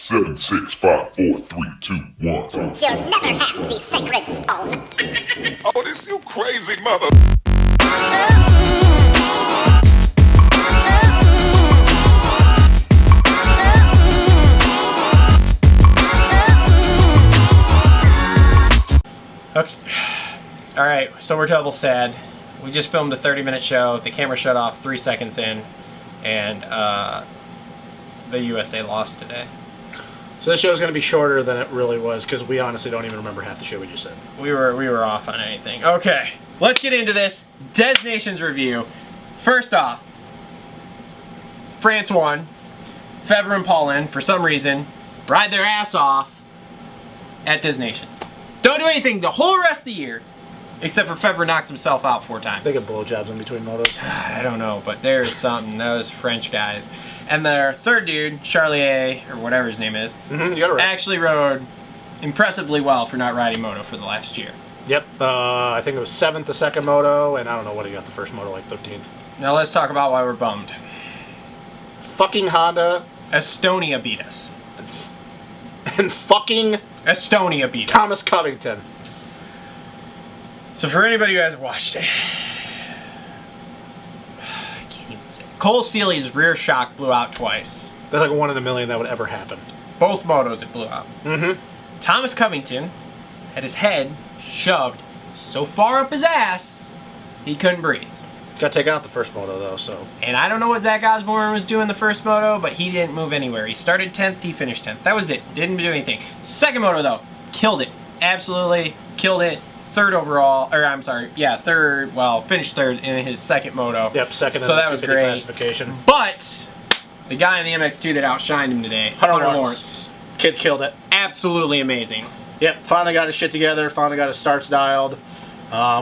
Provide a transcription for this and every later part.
7, 6, 5, 4, 3, 2, 1. You'll never have the sacred stone. Oh, this you crazy mother. Okay. Alright, so we're double sad. We just filmed a 30-minute show. The camera shut off 3 seconds in, and the USA lost today. So this show's going to be shorter than it really was because we honestly don't even remember half the shit we just said. We were off on anything. Okay, let's get into this Des Nations review. First off, France won. Fevre and Paulin, for some reason, ride their ass off at Des Nations. Don't do anything the whole rest of the year, except for Fevre knocks himself out 4 times. They get blowjobs in between motos. I don't know, but there's something. Those French guys. And their third dude, Charlier, or whatever his name is, You got it right. actually rode impressively well for not riding moto for the last year. Yep. I think it was 7th the second moto, and I don't know what he got the first moto, like 13th. Now let's talk about why we're bummed. Fucking Honda Estonia beat us. and fucking Estonia beat us. Thomas Covington. So for anybody who hasn't watched it, I can't even say it. Cole Seeley's rear shock blew out twice. That's like 1 in a million that would ever happen. Both motos it blew out. Mm-hmm. Thomas Covington had his head shoved so far up his ass, he couldn't breathe. Got to take out the first moto, though, so... And I don't know what Zach Osborne was doing the first moto, but he didn't move anywhere. He started 10th, he finished 10th. That was it. Didn't do anything. Second moto, though, killed it. Absolutely killed it. Third overall, or I'm sorry, yeah, third, well, finished third in his second moto. Yep, second in so the that was 250 great. classification. But the guy in the MX2 that outshined him today, Hunter Lawrence. Kid killed it. absolutely amazing. Yep, finally got his shit together, finally got his starts dialed.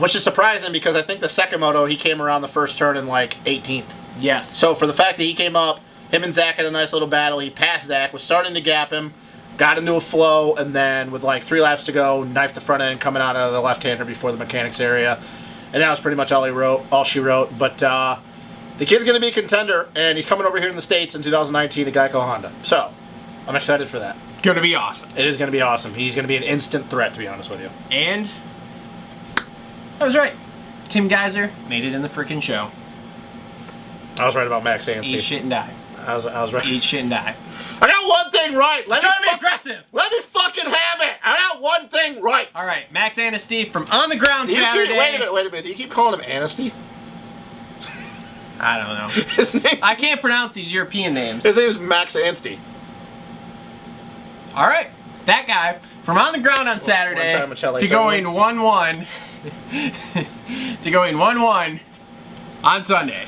Which is surprising because I think the second moto, he came around the first turn in like 18th. Yes. So for the fact that he came up, him and Zach had a nice little battle. He passed Zach, was starting to gap him, got into a flow, and then with like 3 laps to go, knifed the front end coming out of the left-hander before the mechanics area. And that was pretty much all she wrote. But the kid's going to be a contender, and he's coming over here in the States in 2019 to Geico Honda. So I'm excited for that. Gonna be awesome. It is going to be awesome. He's going to be an instant threat, to be honest with you. And I was right. Tim Geiser made it in the freaking show. I was right about Max Anstey. Eat shit and die. I was right. Eat shit and die. I got one thing right. Let Trying to be me aggressive. Let me fucking have it. I got one thing right. All right, Max Anstey from On the Ground Do you Saturday. keep, wait a minute. Do you keep calling him Anstey? I don't know. His name. I can't pronounce these European names. His name is Max Anstey. All right, that guy from On the Ground on Saturday One time to going 1-1 to going 1-1 on Sunday.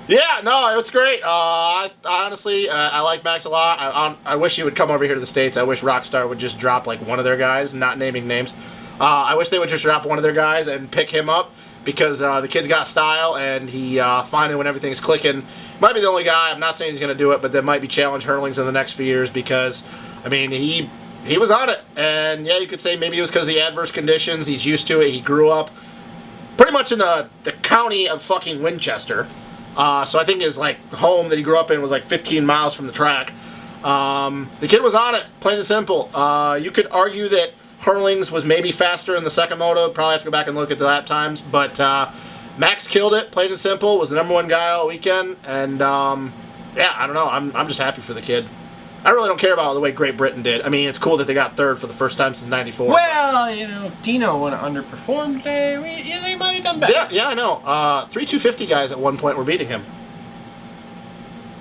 Yeah, no, it's great. I honestly, I like Max a lot. I wish he would come over here to the States. I wish Rockstar would just drop like one of their guys, not naming names. I wish they would just drop one of their guys and pick him up because the kid's got style and he finally, when everything's clicking, might be the only guy. I'm not saying he's going to do it, but that might be challenge Hurlings in the next few years because, I mean, he was on it. And yeah, you could say maybe it was because of the adverse conditions. He's used to it. He grew up pretty much in the county of fucking Winchester. So I think his like home that he grew up in was like 15 miles from the track. The kid was on it, plain and simple. You could argue that Hurlings was maybe faster in the second moto. Probably have to go back and look at the lap times. But Max killed it, plain and simple. Was the #1 guy all weekend. And yeah, I don't know. I'm just happy for the kid. I really don't care about the way Great Britain did. I mean, it's cool that they got third for the first time since '94. Well, you know, if Dino would have underperformed today, they might have done better. Yeah, I know. 3 250 guys at one point were beating him.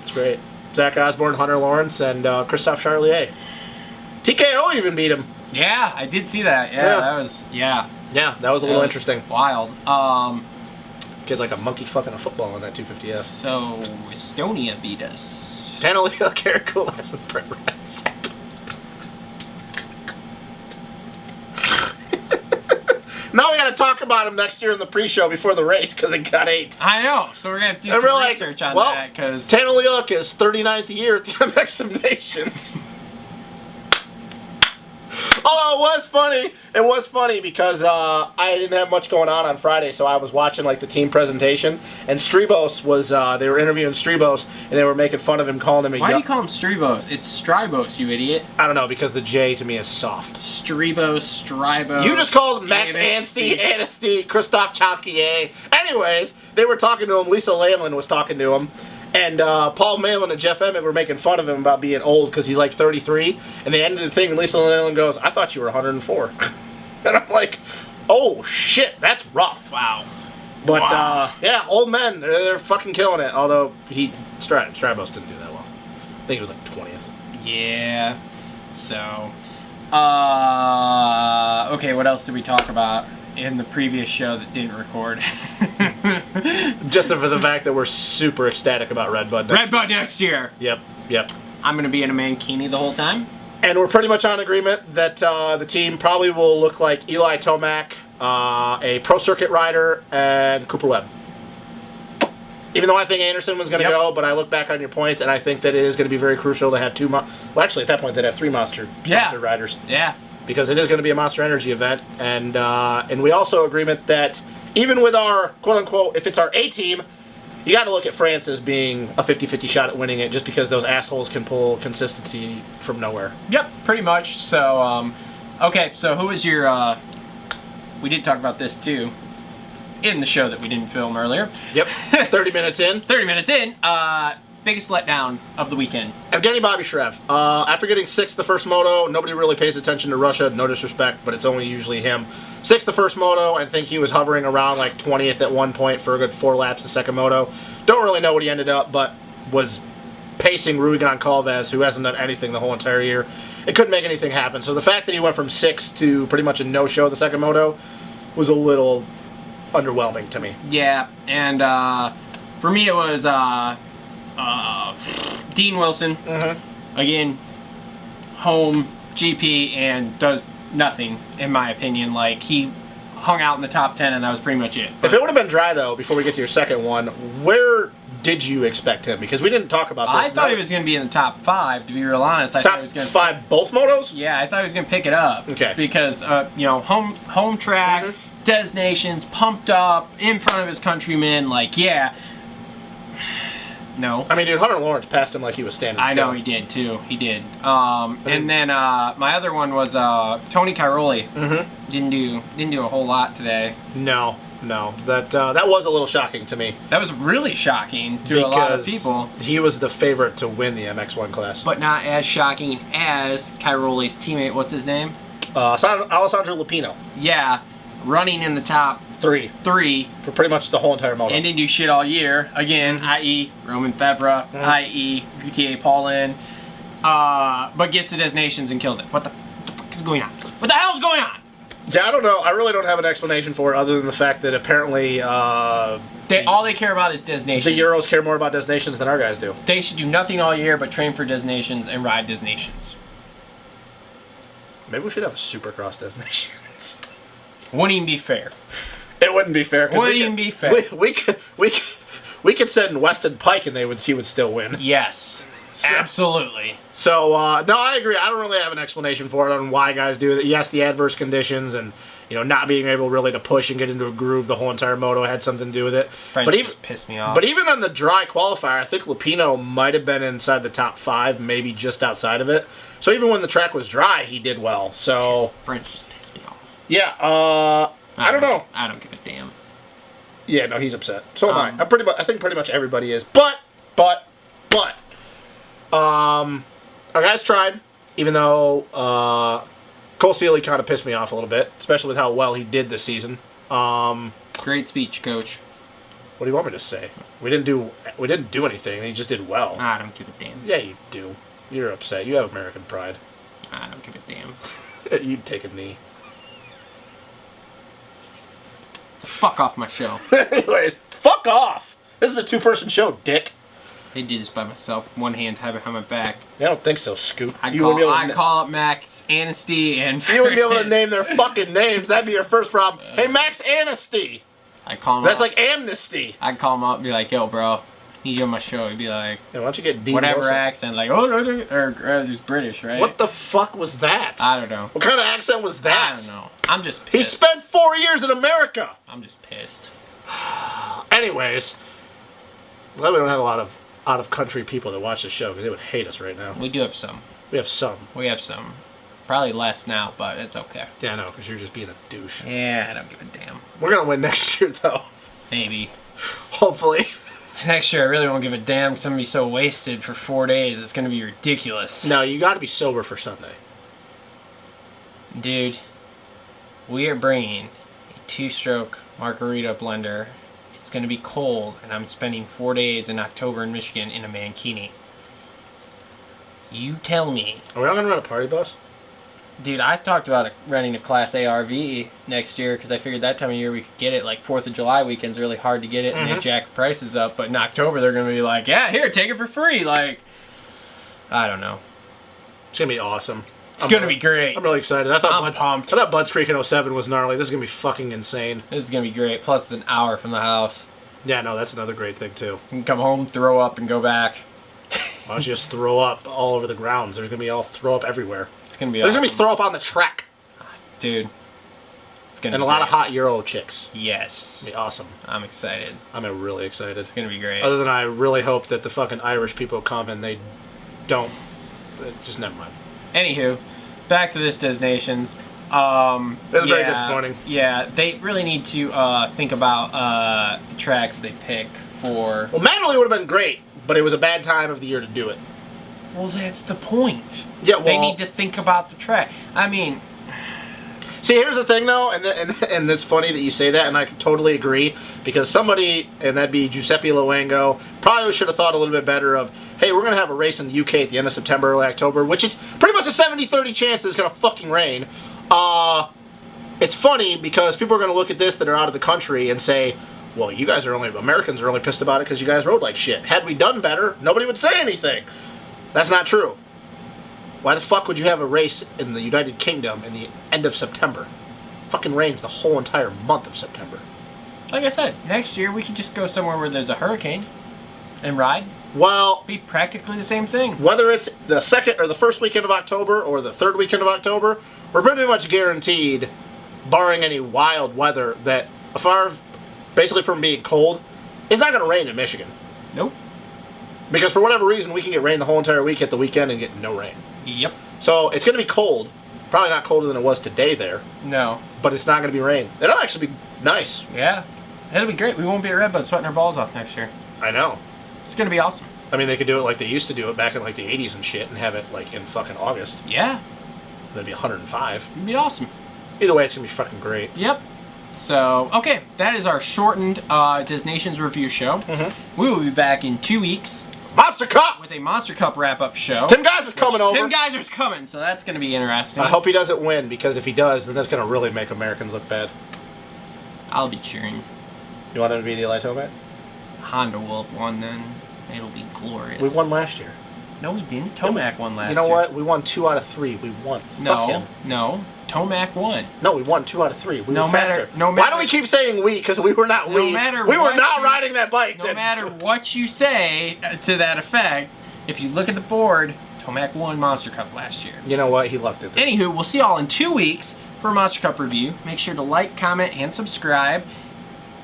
It's great. Zach Osborne, Hunter Lawrence, and Christophe Charlier. TKO even beat him. Yeah, I did see that. Yeah, Yeah. that was, yeah. Yeah, that was a little interesting. Wild. Kid's like a monkey fucking a football on that 250F. So, Estonia beat us. Tanaleo, Caraculas, and Brett Ratzap. Now we gotta talk about him next year in the pre-show before the race because they got 8th. I know, so we're gonna have to do And some we're like, research on well, that because Tanaleo is 39th year at the MX of Nations. Although it was funny. It was funny because I didn't have much going on Friday, so I was watching like the team presentation, and Strebos was they were interviewing Strebos, and they were making fun of him, calling him a Why do you call him Strebos? It's Strybos, you idiot. I don't know, because the J to me is soft. Strebos, Strybos. You just called Max Anstey, Christoph Chalkier. Anyways, they were talking to him. Lisa Leyland was talking to him. And Paul Malin and Jeff Emmett were making fun of him about being old because he's like 33. And they ended the thing, and Lisa Leyland goes, I thought you were 104. And I'm like, oh, shit, that's rough. Wow. But, Wow. yeah, old men, they're fucking killing it. Although, Strybos didn't do that well. I think he was like 20th. Yeah. So, okay, what else did we talk about in the previous show that didn't record? Just for the fact that we're super ecstatic about Red Bud. Red Bud next year. Yep. I'm going to be in a mankini the whole time. And we're pretty much on agreement that the team probably will look like Eli Tomac, a pro circuit rider, and Cooper Webb. Even though I think Anderson was going to go, but I look back on your points, and I think that it is going to be very crucial to have well, actually, at that point, they'd have 3 monster riders. Yeah. Because it is going to be a Monster Energy event. And we also agreement that even with our, quote-unquote, if it's our A team, you got to look at France as being a 50-50 shot at winning it just because those assholes can pull consistency from nowhere. Yep, pretty much. So, okay, so who was your, we did talk about this too in the show that we didn't film earlier. Yep, 30 minutes in. 30 minutes in, biggest letdown of the weekend. Evgeny Babyshev. After getting 6th the first moto, nobody really pays attention to Russia, no disrespect, but it's only usually him. 6th the first moto, I think he was hovering around like 20th at one point for a good 4 laps the second moto. Don't really know what he ended up, but was pacing Rui Goncalves, who hasn't done anything the whole entire year. It couldn't make anything happen. So the fact that he went from 6th to pretty much a no-show the second moto was a little underwhelming to me. Yeah, and for me it was Dean Wilson. Again, home GP and does nothing, in my opinion. Like, he hung out in the top 10 and that was pretty much it. If it would have been dry, though, before we get to your second one, where did you expect him? Because we didn't talk about this. I thought he was going to be in the top 5, to be real honest. I thought he was going to 5 both motos? Yeah, I thought he was going to pick it up. Okay. Because, you know, home track, Des Nations, pumped up, in front of his countrymen, like, yeah. No. I mean, dude, Hunter Lawrence passed him like he was standing still. I know he did, too. He did. And then my other one was Tony Cairoli. Didn't do a whole lot today. No. That was a little shocking to me. That was really shocking to a lot of people. He was the favorite to win the MX1 class. But not as shocking as Cairoli's teammate. What's his name? Alessandro Lupino. Yeah, running in the top 3 for pretty much the whole entire moto. And didn't do shit all year. Again, i.e. Roman Febvre, i.e. Gautier Paulin. But gets to Des Nations and kills it. What the fuck is going on? What the hell is going on? Yeah, I don't know. I really don't have an explanation for it other than the fact that apparently all they care about is Des Nations. The Euros care more about Des Nations than our guys do. They should do nothing all year but train for Des Nations and ride Des Nations. Maybe we should have a Supercross Des Nations. Wouldn't even be fair. It wouldn't be fair. Wouldn't even be fair. We could send Weston Pike and he would still win. Yes. Absolutely. So, no, I agree. I don't really have an explanation for it on why guys do it. Yes, the adverse conditions and, you know, not being able really to push and get into a groove the whole entire moto had something to do with it. French but even just pissed me off. But even on the dry qualifier, I think Lupino might have been inside the top 5, maybe just outside of it. So even when the track was dry, he did well. So French just pissed me off. Yeah, I don't know. I don't give a damn. Yeah, no, he's upset. So am I. I think pretty much everybody is. But our guys tried, even though Cole Seeley kind of pissed me off a little bit, especially with how well he did this season. Great speech, Coach. What do you want me to say? We didn't do anything. He just did well. I don't give a damn. Yeah, you do. You're upset. You have American pride. I don't give a damn. You'd take a knee. Fuck off my show. Anyways, fuck off. This is a 2-person show, dick. I did this by myself. One hand tied behind my back. I don't think so, Scoot. I call up Max Anstey and... You wouldn't be able to name their fucking names. That'd be your first problem. Hey, Max Anstey. I call him That's up. like amnesty. I'd call him up and be like, yo, bro, He's on my show. He'd be like, Yeah, why don't you get D. whatever Wilson? accent, like, oh, no, no, or he's British, right? What the fuck was that? I don't know. What kind of accent was that? I don't know. I'm just He pissed. spent 4 years in America. I'm just pissed. Anyways, glad we don't have a lot of out-of-country people that watch the show because they would hate us right now. We do have some. We have some. We have some. Probably less now, but it's okay. Yeah, no, because you're just being a douche. Yeah, I don't give a damn. We're going to win next year, though. Maybe. Hopefully. Next year, I really won't give a damn. 'Cause I'm going to be so wasted for 4 days. It's going to be ridiculous. No, you got to be sober for Sunday. Dude, we are bringing a 2-stroke margarita blender. It's going to be cold, and I'm spending 4 days in October in Michigan in a mankini. You tell me. Are we all going to run a party bus? Dude, I talked about renting a Class A RV next year because I figured that time of year we could get it. Like 4th of July weekend's really hard to get it, and they jack the prices up. But in October, they're going to be like, yeah, here, take it for free. Like, I don't know. It's going to be awesome. It's going to be great. I'm really excited. I thought I'm pumped. I thought Bud's Creek in 07 was gnarly. This is going to be fucking insane. This is going to be great. Plus, it's an hour from the house. Yeah, no, that's another great thing, too. You can come home, throw up, and go back. Why don't you just throw up all over the grounds? There's going to be all throw up everywhere. It's going to be There's awesome. going to be throw up on the track. Dude. It's going to And be a lot of great. hot Euro chicks. Yes. It'll be awesome. I'm excited. I'm really excited. It's going to be great. Other than I really hope that the fucking Irish people come and they don't. Just never mind. Anywho, back to this Des Nations. It was very disappointing. Yeah, they really need to think about the tracks they pick for... Well, manually would have been great, but it was a bad time of the year to do it. Well, that's the point. Yeah, well... They need to think about the track. I mean... See, here's the thing, though, and it's funny that you say that, and I totally agree, because somebody, and that'd be Giuseppe Luengo, probably should have thought a little bit better of, hey, we're going to have a race in the UK at the end of September, early October, which it's pretty much a 70-30 chance that it's going to fucking rain. It's funny, because people are going to look at this that are out of the country and say, well, you guys are Americans are only pissed about it because you guys rode like shit. Had we done better, nobody would say anything. That's not true. Why the fuck would you have a race in the United Kingdom in the end of September? Fucking rains the whole entire month of September. Like I said, next year we could just go somewhere where there's a hurricane and ride. Well, Be practically the same thing. whether it's the second or the first weekend of October or the third weekend of October, we're pretty much guaranteed, barring any wild weather, that basically from being cold, it's not going to rain in Michigan. Nope. Because for whatever reason, we can get rain the whole entire week at the weekend and get no rain. Yep. So it's going to be cold. Probably not colder than it was today there, No. but it's not going to be rain. It'll actually be nice. Yeah. It'll be great. We won't be at Redbud sweating our balls off next year. I know. It's going to be awesome. I mean, they could do it like they used to do it back in like the 80s and shit and have it like in fucking August. Yeah. That'd be 105. It'd be awesome. Either way, it's going to be fucking great. Yep. So, okay. That is our shortened Des Nations review show. We will be back in 2 weeks Monster Cup! with a Monster Cup wrap-up show. Tim Geyser's coming over. Tim Geyser's coming, so that's going to be interesting. I hope he doesn't win, because if he does, then that's going to really make Americans look bad. I'll be cheering. You want him to be the Eli Tomac? Honda will have won then. It'll be glorious. We won last year. No, we didn't. Tomac won last year. You know what? We won 2 out of 3. We won. No, Fuck him. no. Tomac won. No, we won 2 out of 3. We No were matter- faster. no Why matter- do we keep saying we? Because we were not No we. matter We were what not you- riding that bike. No then. matter what you say to that effect, if you look at the board, Tomac won Monster Cup last year. You know what? He lucked it. Anywho, we'll see y'all in 2 weeks for a Monster Cup review. Make sure to like, comment, and subscribe,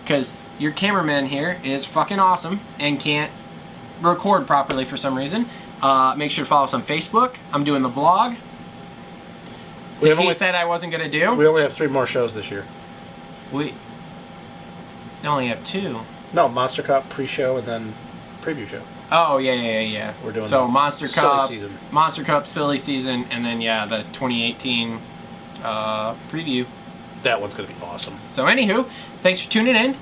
because your cameraman here is fucking awesome and can't record properly for some reason. Make sure to follow us on Facebook. I'm doing the blog. We He said I wasn't going to do. We only have 3 more shows this year. We only have 2. No, Monster Cup pre-show and then preview show. Oh, yeah. We're doing so the Monster silly Cup, season. Monster Cup silly season, and then yeah, the 2018 preview. That one's gonna be awesome. So anywho, thanks for tuning in.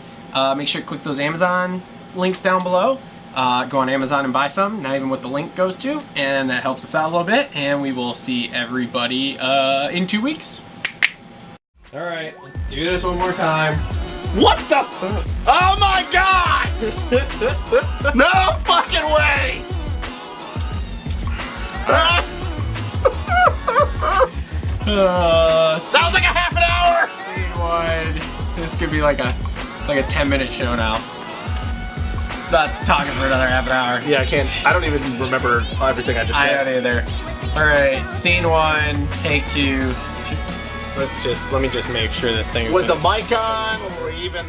Make sure to click those Amazon links down below. Go on Amazon and buy some, not even what the link goes to, and that helps us out a little bit. And we will see everybody in 2 weeks. All right, let's do this one more time. What the? Oh my god! No fucking way! Sounds like a half an hour. Scene 1. This could be like a 10-minute show now. that's talking for another half an hour. Yeah, I can't. I don't even remember everything I just I said. don't either. All right, scene 1, take 2. Let me just make sure this thing is. Was the mic on? Or even?